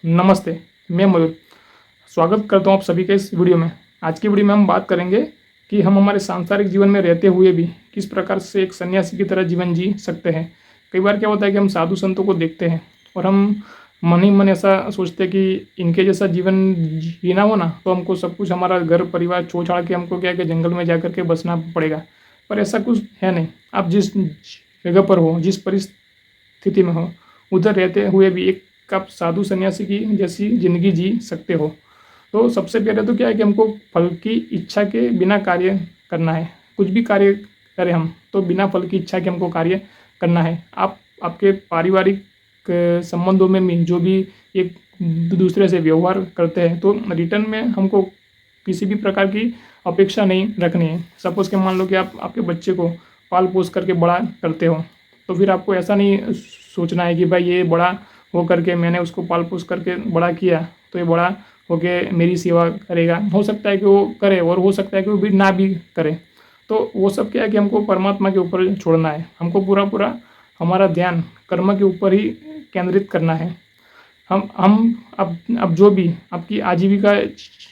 नमस्ते, मैं मयूर। स्वागत करता हूँ आप सभी के इस वीडियो में। आज की वीडियो में हम बात करेंगे कि हम हमारे सांसारिक जीवन में रहते हुए भी किस प्रकार से एक सन्यासी की तरह जीवन जी सकते हैं। कई बार क्या होता है कि हम साधु संतों को देखते हैं और हम मन ही मन ऐसा सोचते हैं कि इनके जैसा जीवन जीना हो ना तो हमको सब कुछ, हमारा घर परिवार छोड़ छाड़ के हमको क्या है कि जंगल में जा कर के बसना पड़ेगा। पर ऐसा कुछ है नहीं। आप जिस जगह पर हो, जिस परिस्थिति में हो, उधर रहते हुए भी एक आप साधु सन्यासी की जैसी ज़िंदगी जी सकते हो। तो सबसे पहले तो क्या है कि हमको फल की इच्छा के बिना कार्य करना है। कुछ भी कार्य करें हम तो बिना फल की इच्छा के हमको कार्य करना है। आप आपके पारिवारिक संबंधों में भी जो भी एक दूसरे से व्यवहार करते हैं तो रिटर्न में हमको किसी भी प्रकार की अपेक्षा नहीं रखनी है। सपोज़ के मान लो कि आप आपके बच्चे को पाल पोस करके बड़ा करते हो, तो फिर आपको ऐसा नहीं सोचना है कि भाई ये बड़ा हो करके मैंने उसको पाल पोस करके बड़ा किया तो ये बड़ा होके मेरी सेवा करेगा। हो सकता है कि वो करे और हो सकता है कि वो भी ना भी करे। तो वो सब क्या है कि हमको परमात्मा के ऊपर छोड़ना है। हमको पूरा पूरा हमारा ध्यान कर्म के ऊपर ही केंद्रित करना है। हम अब जो भी आपकी आजीविका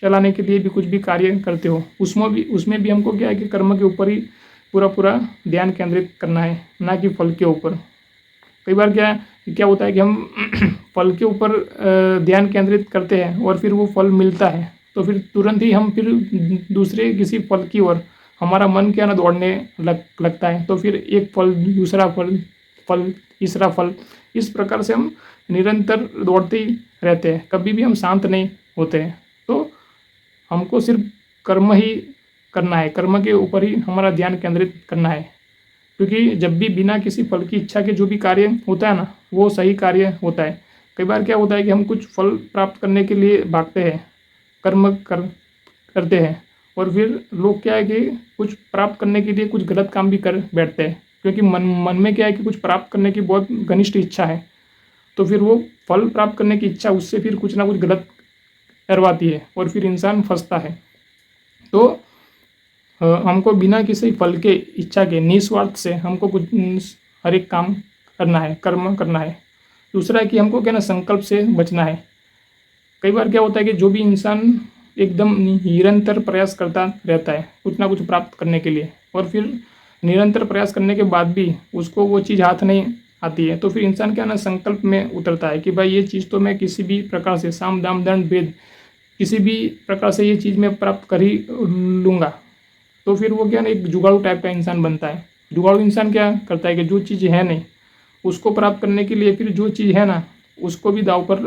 चलाने के लिए भी कुछ भी कार्य करते हो, उसमें भी हमको क्या है कि कर्म के ऊपर ही पूरा पूरा ध्यान केंद्रित करना है, ना कि फल के ऊपर। कई बार क्या होता है कि हम फल के ऊपर ध्यान केंद्रित करते हैं और फिर वो फल मिलता है तो फिर तुरंत ही हम फिर दूसरे किसी फल की ओर हमारा मन क्या ना दौड़ने लगता है। तो फिर एक फल, दूसरा फल, तीसरा फल, इस प्रकार से हम निरंतर दौड़ते ही रहते हैं। कभी भी हम शांत नहीं होते हैं। तो हमको सिर्फ कर्म ही करना है, कर्म के ऊपर ही हमारा ध्यान केंद्रित करना है। क्योंकि जब भी बिना किसी फल की इच्छा के जो भी कार्य होता है ना, वो सही कार्य होता है। कई बार क्या होता है कि हम कुछ फल प्राप्त करने के लिए भागते हैं, करते हैं और फिर लोग क्या है कि कुछ प्राप्त करने के लिए कुछ गलत काम भी कर बैठते हैं। क्योंकि मन में क्या है कि कुछ प्राप्त करने की बहुत घनिष्ठ इच्छा है, तो फिर वो फल प्राप्त करने की इच्छा उससे फिर कुछ ना कुछ गलत करवाती है और फिर इंसान फंसता है। तो हमको बिना किसी फल के इच्छा के निस्वार्थ से हमको कुछ हर एक काम करना है, कर्म करना है। दूसरा है कि हमको क्या ना संकल्प से बचना है। कई बार क्या होता है कि जो भी इंसान एकदम निरंतर प्रयास करता रहता है कुछ ना कुछ प्राप्त करने के लिए और फिर निरंतर प्रयास करने के बाद भी उसको वो चीज़ हाथ नहीं आती है, तो फिर इंसान क्या ना संकल्प में उतरता है कि भाई ये चीज़ तो मैं किसी भी प्रकार से, साम दाम दंड भेद, किसी भी प्रकार से ये चीज़ मैं प्राप्त कर ही लूँगा। तो फिर वो क्या ना एक जुगाड़ू टाइप का इंसान बनता है। जुगाड़ू इंसान क्या करता है कि जो चीज़ है नहीं उसको प्राप्त करने के लिए फिर जो चीज़ है ना उसको भी दांव पर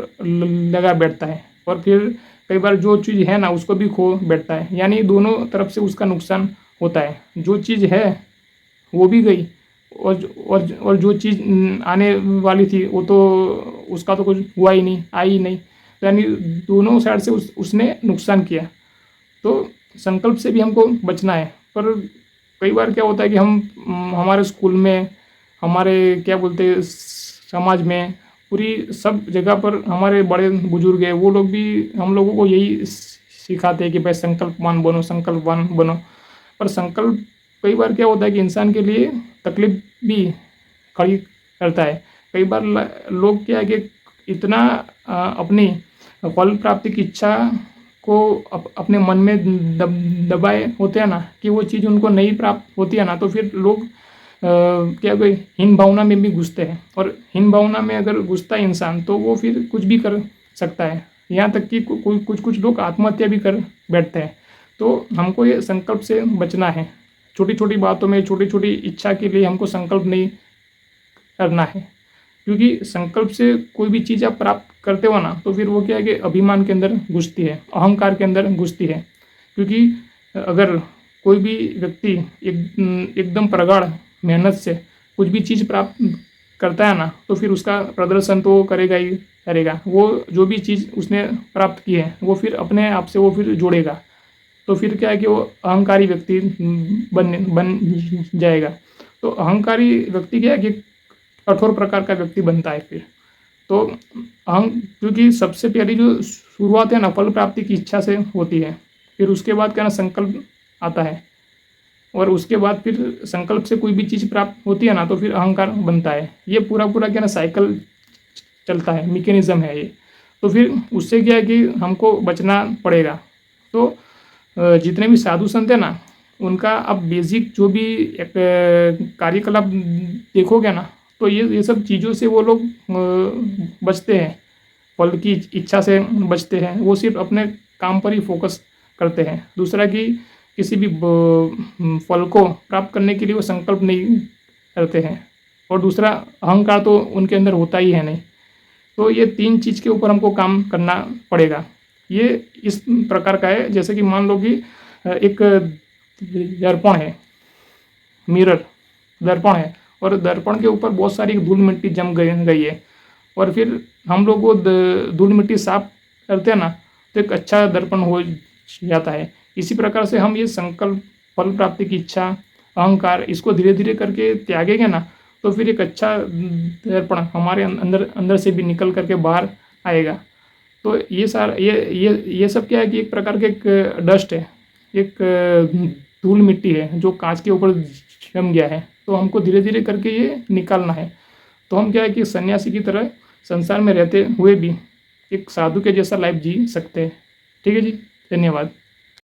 लगा बैठता है और फिर कई बार जो चीज़ है ना उसको भी खो बैठता है। यानी दोनों तरफ से उसका नुकसान होता है। जो चीज़ है वो भी गई और जो चीज़ आने वाली थी वो तो उसका तो कुछ हुआ ही नहीं, आई ही नहीं। यानी दोनों साइड से उसने नुकसान किया। तो संकल्प से भी हमको बचना है। पर कई बार क्या होता है कि हम हमारे स्कूल में, हमारे क्या बोलते हैं समाज में, पूरी सब जगह पर हमारे बड़े बुजुर्ग हैं, वो लोग भी हम लोगों को यही सिखाते हैं कि भाई संकल्पवान बनो, संकल्पवान बनो। पर संकल्प कई बार क्या होता है कि इंसान के लिए तकलीफ भी खड़ी करता है। कई बार लोग क्या है कि इतना अपनी फल प्राप्ति की इच्छा को अपने मन में दबाए होते हैं ना कि वो चीज़ उनको नहीं प्राप्त होती है ना, तो फिर लोग क्या कोई हीन भावना में भी घुसते हैं। और हीन भावना में अगर घुसता है इंसान तो वो फिर कुछ भी कर सकता है। यहाँ तक कि कुछ कुछ लोग आत्महत्या भी कर बैठते हैं। तो हमको ये संकल्प से बचना है। छोटी छोटी बातों में, छोटी छोटी इच्छा के लिए हमको संकल्प नहीं करना है। क्योंकि संकल्प से कोई भी चीज़ आप प्राप्त करते हो ना तो फिर वो क्या है कि अभिमान के अंदर घुसती है, अहंकार के अंदर घुसती है। क्योंकि अगर कोई भी व्यक्ति एकदम प्रगाढ़ मेहनत से कुछ भी चीज़ प्राप्त करता है ना तो फिर उसका प्रदर्शन तो करेगा ही करेगा। वो जो भी चीज़ उसने प्राप्त की है वो फिर अपने आप से वो फिर जोड़ेगा। तो फिर क्या है कि वो अहंकारी व्यक्ति बन जाएगा। तो अहंकारी व्यक्ति क्या है कि कठोर प्रकार का व्यक्ति बनता है फिर। तो क्योंकि सबसे पहली जो शुरुआत है ना फल प्राप्ति की इच्छा से होती है, फिर उसके बाद क्या ना संकल्प आता है और उसके बाद फिर संकल्प से कोई भी चीज़ प्राप्त होती है ना तो फिर अहंकार बनता है। ये पूरा पूरा क्या ना साइकिल चलता है, मैकेनिज्म है ये। तो फिर उससे क्या है कि हमको बचना पड़ेगा। तो जितने भी साधु संत हैं ना, उनका अब बेसिक जो भी एक कार्यकलाप देखोगे ना, तो ये सब चीज़ों से वो लोग बचते हैं, फल की इच्छा से बचते हैं। वो सिर्फ अपने काम पर ही फोकस करते हैं। दूसरा कि किसी भी फल को प्राप्त करने के लिए वो संकल्प नहीं करते हैं। और दूसरा, अहंकार तो उनके अंदर होता ही है नहीं। तो ये 3 चीज़ के ऊपर हमको काम करना पड़ेगा। ये इस प्रकार का है, जैसे कि मान लो कि एक दर्पण है, मिरर दर्पण है, और दर्पण के ऊपर बहुत सारी धूल मिट्टी जम गई है, और फिर हम लोग वो धूल मिट्टी साफ करते हैं ना, तो एक अच्छा दर्पण हो जाता है। इसी प्रकार से हम ये संकल्प, फल प्राप्ति की इच्छा, अहंकार, इसको धीरे धीरे करके त्यागेंगे ना, तो फिर एक अच्छा दर्पण हमारे अंदर अंदर से भी निकल करके बाहर आएगा। तो ये सारा ये सब क्या है कि एक प्रकार के एक डस्ट है, एक धूल मिट्टी है जो कांच के ऊपर जम गया है। तो हमको धीरे धीरे करके ये निकालना है। तो हम क्या है कि सन्यासी की तरह संसार में रहते हुए भी एक साधु के जैसा लाइफ जी सकते हैं। ठीक है जी, धन्यवाद।